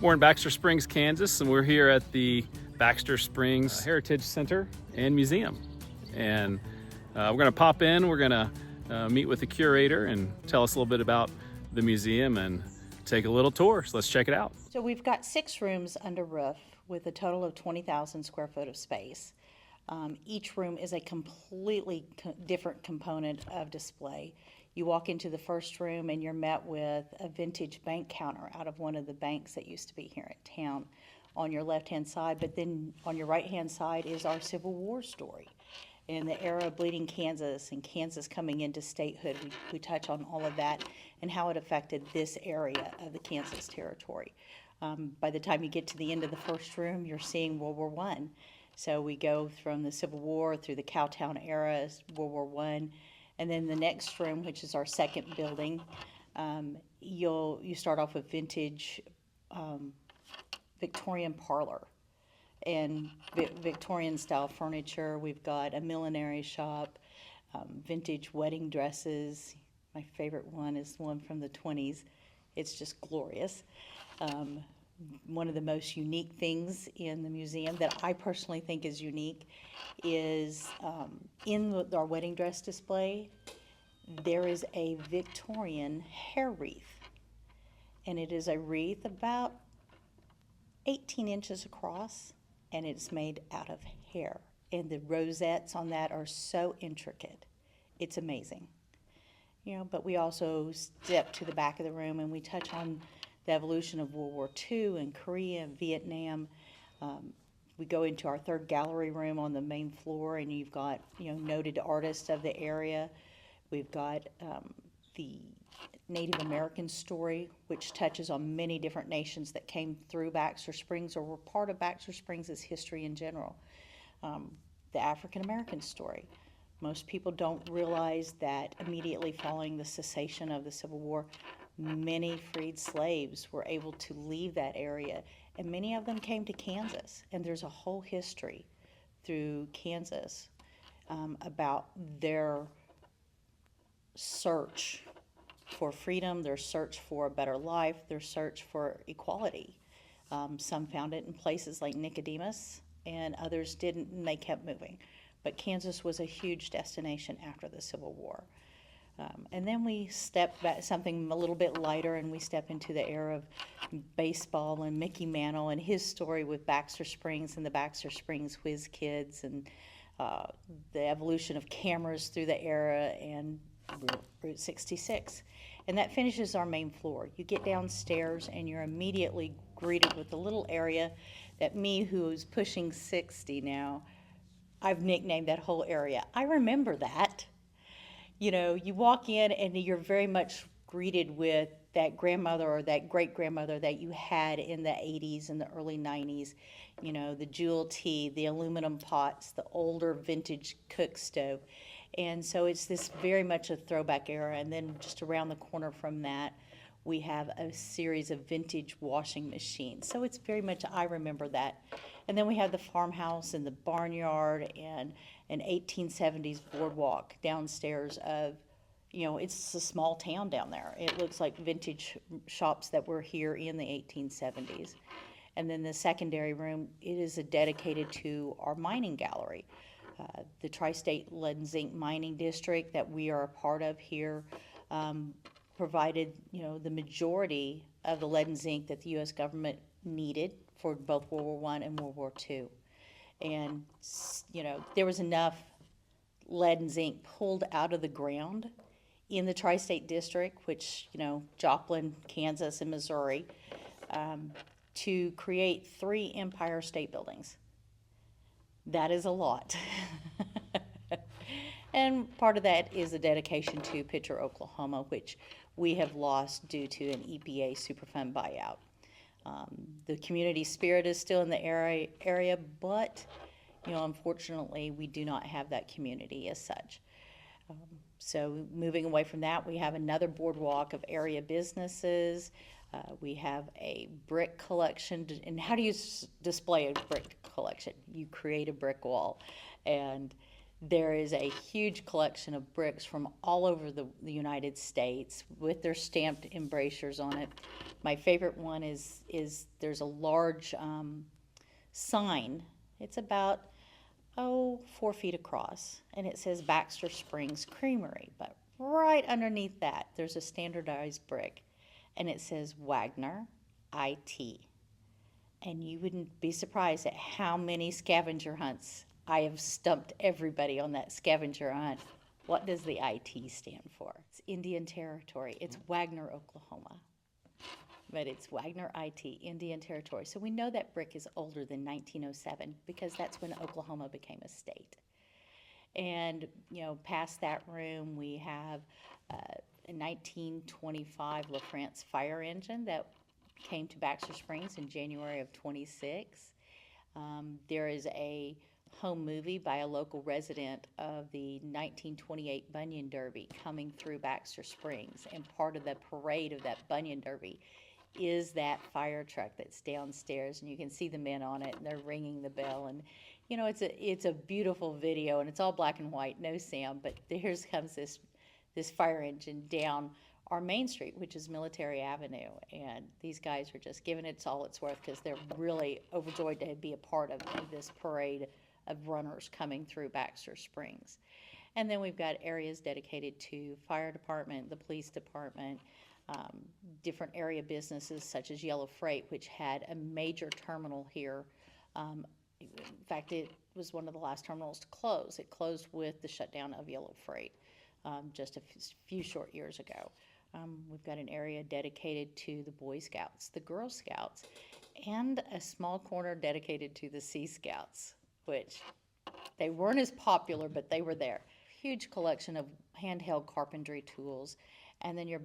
We're in Baxter Springs, Kansas, and we're here at the Baxter Springs Heritage Center and Museum. And we're going to pop in, we're going to meet with the curator and tell us a little bit about the museum and take a little tour. So let's check it out. So we've got 6 rooms under roof with a total of 20,000 square foot of space. Each room is a completely different component of display. You walk into the first room and you're met with a vintage bank counter out of one of the banks that used to be here in town on your left-hand side, but then on your right-hand side is our Civil War story. In the era of bleeding Kansas and Kansas coming into statehood, we touch on all of that and how it affected this area of the Kansas territory. By the time you get to the end of the first room, you're seeing World War I. So we go from the Civil War through the Cowtown era, World War I, and then the next room, which is our second building, you start off with vintage Victorian parlor and Victorian style furniture. We've got a millinery shop, vintage wedding dresses. My favorite one is the one from the 20s. It's just glorious. One of the most unique things in the museum that I personally think is unique is in our wedding dress display, there is a Victorian hair wreath. And it is a wreath about 18 inches across, and it's made out of hair. And the rosettes on that are so intricate. It's amazing. But we also step to the back of the room and we touch on the evolution of World War II and Korea and Vietnam. We go into our third gallery room on the main floor, and you've got noted artists of the area. We've got the Native American story, which touches on many different nations that came through Baxter Springs or were part of Baxter Springs' history in general. The African American story. Most people don't realize that immediately following the cessation of the Civil War, many freed slaves were able to leave that area, and many of them came to Kansas. And there's a whole history through Kansas about their search for freedom, their search for a better life, their search for equality. Some found it in places like Nicodemus, and others didn't, and they kept moving. But Kansas was a huge destination after the Civil War. And then we step back, something a little bit lighter, and we step into the era of baseball and Mickey Mantle and his story with Baxter Springs and the Baxter Springs Whiz Kids and the evolution of cameras through the era and Route 66. And that finishes our main floor. You get downstairs and you're immediately greeted with a little area that me, who's pushing 60 now, I've nicknamed that whole area. I remember that. You walk in and you're very much greeted with that grandmother or that great-grandmother that you had in the 80s and the early 90s. The jewel tea, the aluminum pots, the older vintage cook stove. And so it's this very much a throwback era. And then just around the corner from that, we have a series of vintage washing machines. So it's very much, I remember that. And then we have the farmhouse and the barnyard and an 1870s boardwalk downstairs of, it's a small town down there. It looks like vintage shops that were here in the 1870s. And then the secondary room, it is dedicated to our mining gallery. The Tri-State Lead and Zinc Mining District that we are a part of here provided, the majority of the lead and zinc that the U.S. government needed for both World War I and World War II. And, there was enough lead and zinc pulled out of the ground in the Tri-State District, which, Joplin, Kansas, and Missouri, to create 3 Empire State Buildings. That is a lot. And part of that is a dedication to Pitcher, Oklahoma, which we have lost due to an EPA Superfund buyout. The community spirit is still in the area, but unfortunately, we do not have that community as such. So moving away from that, we have another boardwalk of area businesses. We have a brick collection. And how do you display a brick collection? You create a brick wall. And There is a huge collection of bricks from all over the United States with their stamped embrasures on it. My favorite one is there's a large sign. It's about 4 feet across, and it says Baxter Springs Creamery. But right underneath that, there's a standardized brick, and it says Wagner IT. And you wouldn't be surprised at how many scavenger hunts I have stumped everybody on that scavenger hunt. What does the IT stand for? It's Indian Territory. It's Wagner, Oklahoma. But it's Wagner IT, Indian Territory. So we know that brick is older than 1907 because that's when Oklahoma became a state. And, past that room, we have a 1925 LaFrance fire engine that came to Baxter Springs in January of 26. There is a home movie by a local resident of the 1928 Bunyan Derby coming through Baxter Springs, and part of the parade of that Bunyan Derby is that fire truck that's downstairs, and you can see the men on it, and they're ringing the bell, and it's a beautiful video, and it's all black and white, no sound, but here comes this fire engine down our main street, which is Military Avenue, and these guys are just giving it all it's worth because they're really overjoyed to be a part of this parade of runners coming through Baxter Springs. And then we've got areas dedicated to fire department, the police department, different area businesses such as Yellow Freight, which had a major terminal here. In fact, it was one of the last terminals to close. It closed with the shutdown of Yellow Freight just a few short years ago. We've got an area dedicated to the Boy Scouts, the Girl Scouts, and a small corner dedicated to the Sea Scouts, which they weren't as popular, but they were there. Huge collection of handheld carpentry tools, and then you're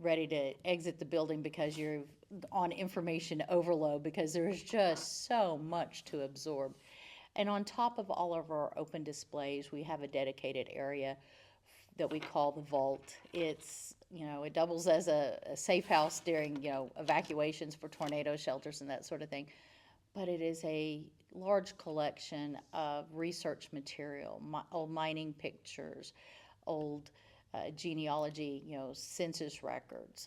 ready to exit the building because you're on information overload because there's just so much to absorb. And on top of all of our open displays, we have a dedicated area that we call the vault. It's, it doubles as a safe house during, evacuations for tornado shelters and that sort of thing. But it is a large collection of research material, old mining pictures, old genealogy, census records,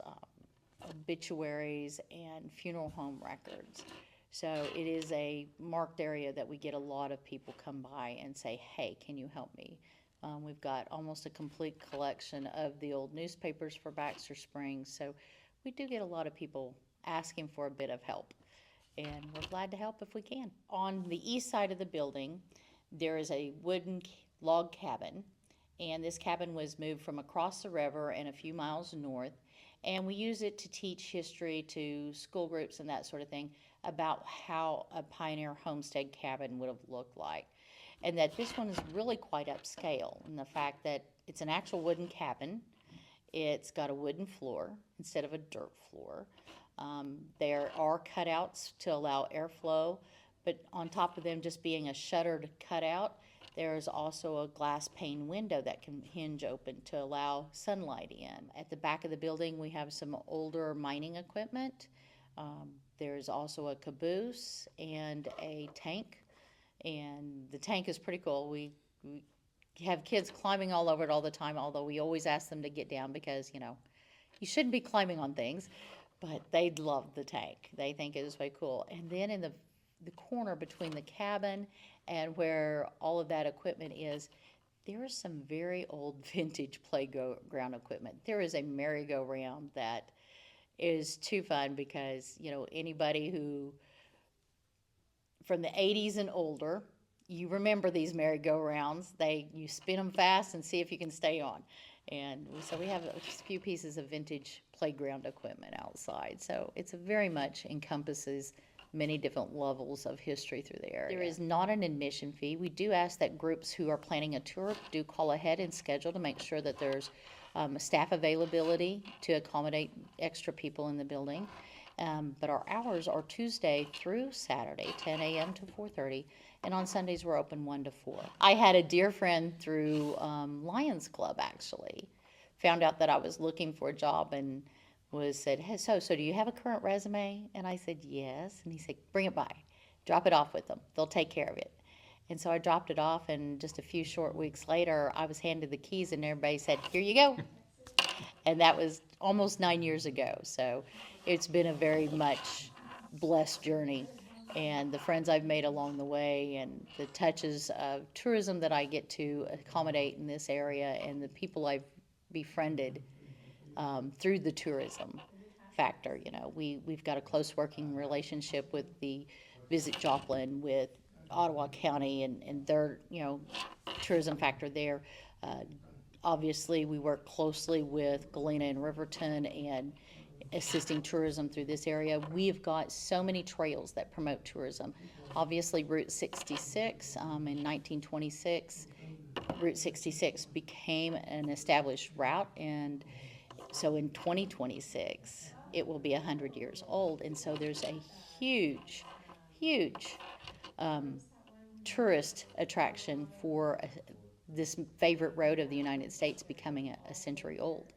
obituaries, and funeral home records. So it is a marked area that we get a lot of people come by and say, hey, can you help me? We've got almost a complete collection of the old newspapers for Baxter Springs. So we do get a lot of people asking for a bit of help, and we're glad to help if we can. On the east side of the building, there is a wooden log cabin, and this cabin was moved from across the river and a few miles north, and we use it to teach history to school groups and that sort of thing about how a pioneer homestead cabin would have looked like. And that this one is really quite upscale in the fact that it's an actual wooden cabin. It's got a wooden floor instead of a dirt floor. There are cutouts to allow airflow, but on top of them just being a shuttered cutout, there is also a glass pane window that can hinge open to allow sunlight in. At the back of the building, we have some older mining equipment. There's also a caboose and a tank. And the tank is pretty cool. We have kids climbing all over it all the time, although we always ask them to get down because, you shouldn't be climbing on things. But they love the tank. They think it is way cool. And then in the corner between the cabin and where all of that equipment is, there is some very old vintage playground equipment. There is a merry-go-round that is too fun because, anybody who from the 80s and older, you remember these merry-go-rounds. You spin them fast and see if you can stay on. And so we have just a few pieces of vintage playground equipment outside. So it's very much encompasses many different levels of history through the area. There is not an admission fee. We do ask that groups who are planning a tour do call ahead and schedule to make sure that there's staff availability to accommodate extra people in the building. But our hours are Tuesday through Saturday, 10 a.m. to 4:30, and on Sundays we're open 1 to 4. I had a dear friend through Lions Club, actually, found out that I was looking for a job and said, hey, so do you have a current resume? And I said, yes. And he said, bring it by. Drop it off with them. They'll take care of it. And so I dropped it off, and just a few short weeks later, I was handed the keys, and everybody said, "Here you go." And that was almost 9 years ago. So it's been a very much blessed journey. And the friends I've made along the way, and the touches of tourism that I get to accommodate in this area, and the people I've befriended through the tourism factor. We've got a close working relationship with the Visit Joplin, with Ottawa County, and their tourism factor there. Obviously, we work closely with Galena and Riverton and assisting tourism through this area. We've got so many trails that promote tourism. Obviously, Route 66 in 1926, Route 66 became an established route, and so in 2026, it will be 100 years old. And so there's a huge, huge tourist attraction for this favorite road of the United States becoming a century old.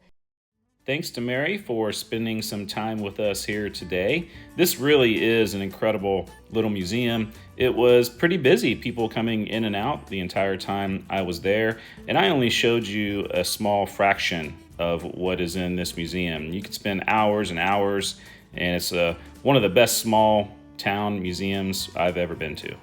Thanks to Mary for spending some time with us here today. This really is an incredible little museum. It was pretty busy, people coming in and out the entire time I was there, and I only showed you a small fraction of what is in this museum. You could spend hours and hours, and it's one of the best small town museums I've ever been to.